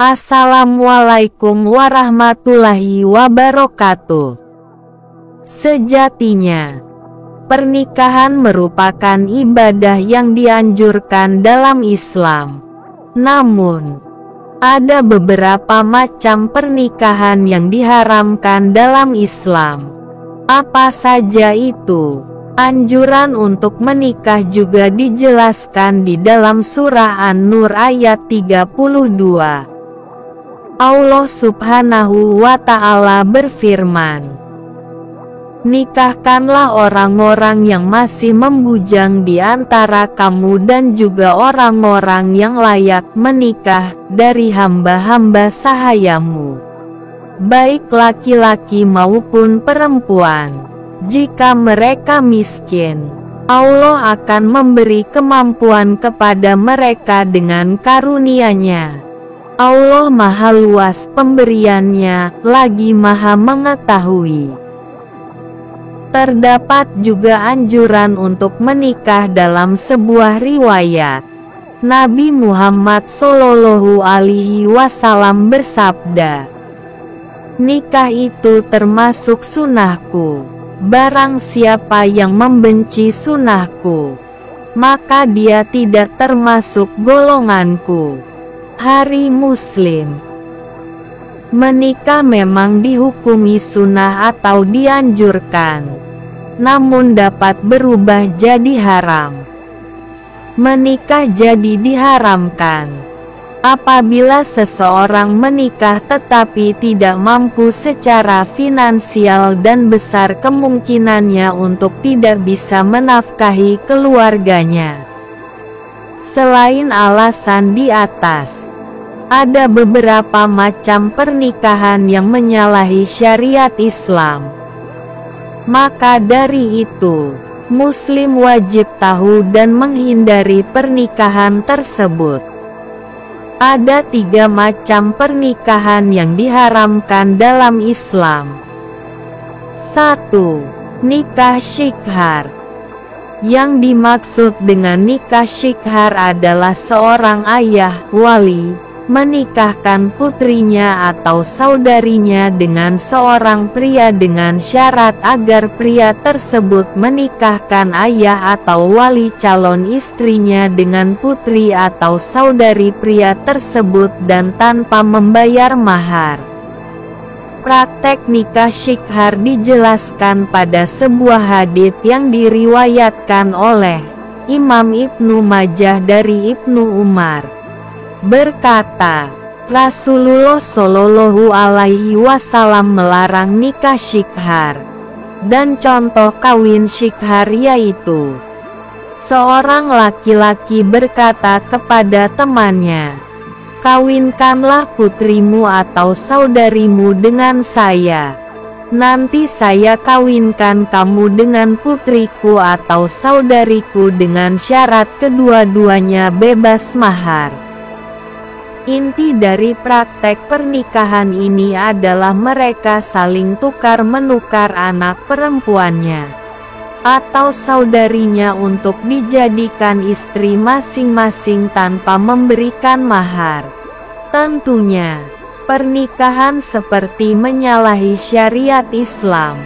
Assalamualaikum warahmatullahi wabarakatuh. Sejatinya, pernikahan merupakan ibadah yang dianjurkan dalam Islam. Namun, ada beberapa macam pernikahan yang diharamkan dalam Islam. Apa saja itu? Anjuran untuk menikah juga dijelaskan di dalam surah An-Nur ayat 32. Allah Subhanahu wa Ta'ala berfirman, "Nikahkanlah orang-orang yang masih membujang di antara kamu dan juga orang-orang yang layak menikah dari hamba-hamba sahayamu, baik laki-laki maupun perempuan. Jika mereka miskin, Allah akan memberi kemampuan kepada mereka dengan karunia-Nya. Allah Maha Luas pemberiannya, lagi Maha mengetahui." Terdapat juga anjuran untuk menikah dalam sebuah riwayat. Nabi Muhammad SAW bersabda, "Nikah itu termasuk sunnahku. Barang siapa yang membenci sunnahku, maka dia tidak termasuk golonganku." Hari Muslim. Menikah memang dihukumi sunnah atau dianjurkan, namun dapat berubah jadi haram. Menikah jadi diharamkan apabila seseorang menikah tetapi tidak mampu secara finansial dan besar kemungkinannya untuk tidak bisa menafkahi keluarganya. Selain alasan di atas, ada beberapa macam pernikahan yang menyalahi syariat Islam. Maka dari itu, Muslim wajib tahu dan menghindari pernikahan tersebut. Ada 3 macam pernikahan yang diharamkan dalam Islam. 1. Nikah syikhar. Yang dimaksud dengan nikah syikhar adalah seorang ayah wali menikahkan putrinya atau saudarinya dengan seorang pria dengan syarat agar pria tersebut menikahkan ayah atau wali calon istrinya dengan putri atau saudari pria tersebut dan tanpa membayar mahar. Praktek nikah syikhar dijelaskan pada sebuah hadits yang diriwayatkan oleh Imam Ibnu Majah dari Ibnu Umar. Berkata, Rasulullah Shallallahu Alaihi Wasallam melarang nikah syikhar. Dan contoh kawin syikhar yaitu, seorang laki-laki berkata kepada temannya, "Kawinkanlah putrimu atau saudarimu dengan saya. Nanti saya kawinkan kamu dengan putriku atau saudariku dengan syarat kedua-duanya bebas mahar." Inti dari praktek pernikahan ini adalah mereka saling tukar-menukar anak perempuannya atau saudarinya untuk dijadikan istri masing-masing tanpa memberikan mahar. Tentunya, pernikahan seperti menyalahi syariat Islam.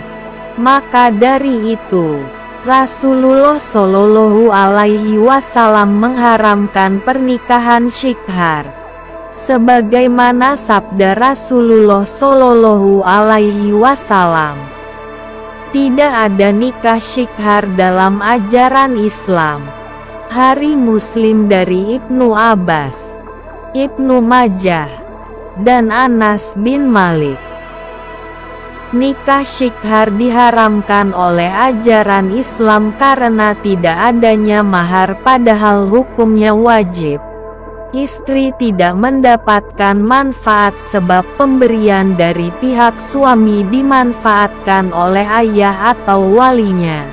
Maka dari itu, Rasulullah Shallallahu Alaihi Wasallam mengharamkan pernikahan syikhar. Sebagaimana sabda Rasulullah Shallallahu Alaihi Wasallam, "Tidak ada nikah syikhar dalam ajaran Islam." Hari Muslim dari Ibnu Abbas, Ibnu Majah, dan Anas bin Malik. Nikah syikhar diharamkan oleh ajaran Islam karena tidak adanya mahar padahal hukumnya wajib. Istri tidak mendapatkan manfaat sebab pemberian dari pihak suami dimanfaatkan oleh ayah atau walinya,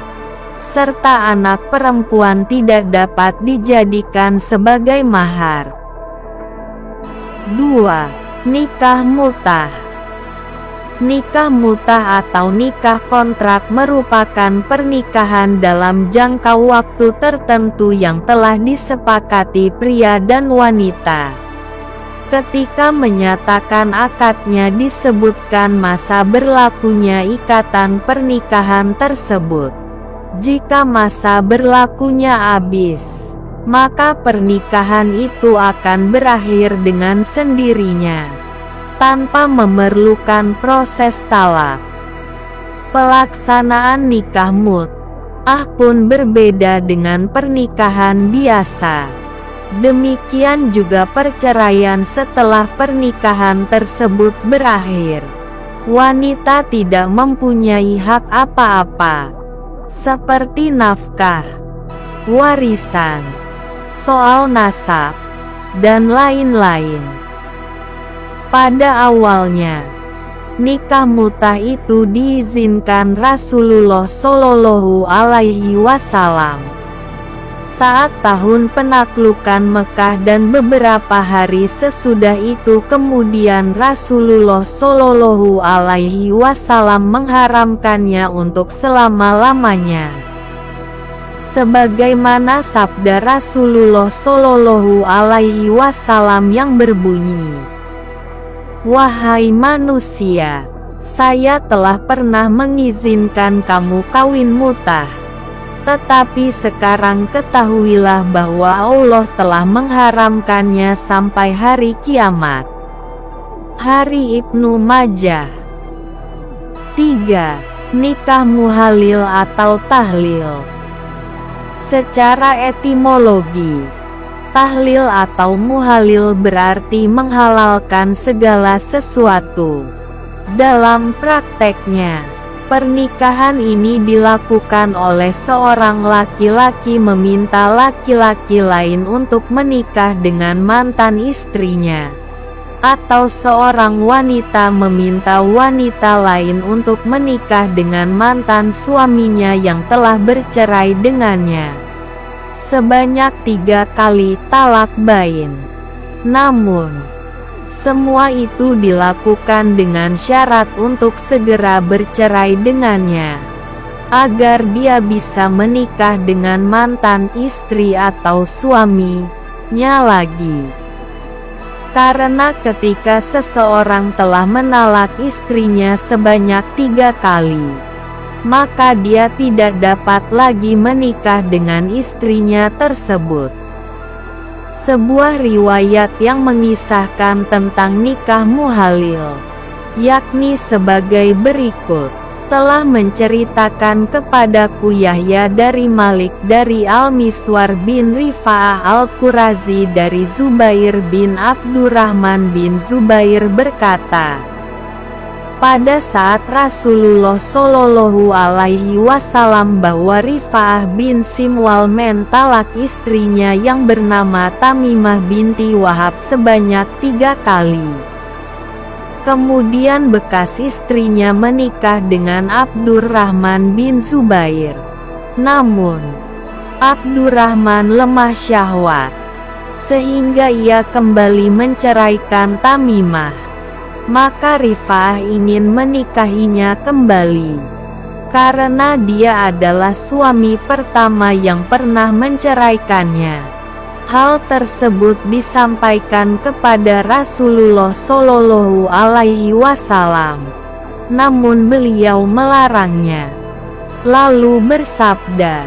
serta anak perempuan tidak dapat dijadikan sebagai mahar. 2. Nikah mut'ah. Nikah mut'ah atau nikah kontrak merupakan pernikahan dalam jangka waktu tertentu yang telah disepakati pria dan wanita. Ketika menyatakan akadnya disebutkan masa berlakunya ikatan pernikahan tersebut. Jika masa berlakunya habis, maka pernikahan itu akan berakhir dengan sendirinya, tanpa memerlukan proses talak. Pelaksanaan nikah mut'ah pun berbeda dengan pernikahan biasa. Demikian juga perceraian setelah pernikahan tersebut berakhir. Wanita tidak mempunyai hak apa-apa, seperti nafkah, warisan, soal nasab, dan lain-lain. Pada awalnya, nikah mut'ah itu diizinkan Rasulullah Shallallahu Alaihi Wasallam saat tahun penaklukan Mekah, dan beberapa hari sesudah itu kemudian Rasulullah Shallallahu Alaihi Wasallam mengharamkannya untuk selama-lamanya. Sebagaimana sabda Rasulullah Shallallahu Alaihi Wasallam yang berbunyi, "Wahai manusia, saya telah pernah mengizinkan kamu kawin mut'ah. Tetapi sekarang ketahuilah bahwa Allah telah mengharamkannya sampai hari kiamat." Hari Ibnu Majah. 3. Nikah muhalil atau tahlil. Secara etimologi, tahlil atau muhalil berarti menghalalkan segala sesuatu. Dalam prakteknya, pernikahan ini dilakukan oleh seorang laki-laki meminta laki-laki lain untuk menikah dengan mantan istrinya, atau seorang wanita meminta wanita lain untuk menikah dengan mantan suaminya yang telah bercerai dengannya, sebanyak 3 kali talak bain. Namun, semua itu dilakukan dengan syarat untuk segera bercerai dengannya, agar dia bisa menikah dengan mantan istri atau suaminya lagi. Karena ketika seseorang telah menalak istrinya sebanyak 3 kali, maka dia tidak dapat lagi menikah dengan istrinya tersebut. Sebuah riwayat yang mengisahkan tentang nikah muhalil, yakni sebagai berikut, telah menceritakan kepadaku Yahya dari Malik dari Al-Miswar bin Rifa'ah Al-Qurazi dari Zubair bin Abdurrahman bin Zubair berkata, pada saat Rasulullah Shallallahu Alaihi Wasallam bahwa Rifa'ah bin Simwal mentalak istrinya yang bernama Tamimah binti Wahab sebanyak 3 kali. Kemudian bekas istrinya menikah dengan Abdurrahman bin Zubair. Namun, Abdurrahman lemah syahwat, sehingga ia kembali menceraikan Tamimah. Maka Rifa'ah ingin menikahinya kembali, karena dia adalah suami pertama yang pernah menceraikannya. Hal tersebut disampaikan kepada Rasulullah Shallallahu Alaihi Wasallam, namun beliau melarangnya, lalu bersabda,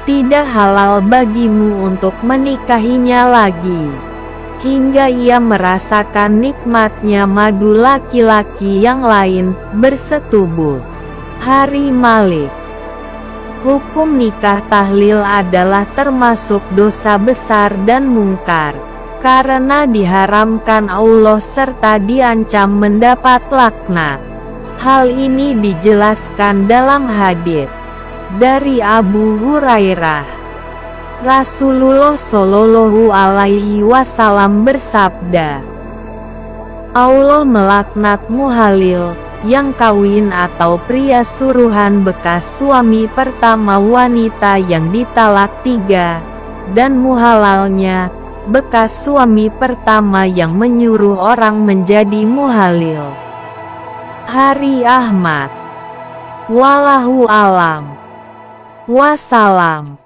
"Tidak halal bagimu untuk menikahinya lagi." Hingga ia merasakan nikmatnya madu laki-laki yang lain bersetubuh. Hari Malik. Hukum nikah tahlil adalah termasuk dosa besar dan mungkar, karena diharamkan Allah serta diancam mendapat laknat. Hal ini dijelaskan dalam hadits dari Abu Hurairah. Rasulullah Shallallahu Alaihi Wasallam bersabda, Allah melaknat muhalil, yang kawin atau pria suruhan bekas suami pertama wanita yang ditalak 3, dan muhalalnya, bekas suami pertama yang menyuruh orang menjadi muhalil. Hari Ahmad. Wallahu alam. Wassalam.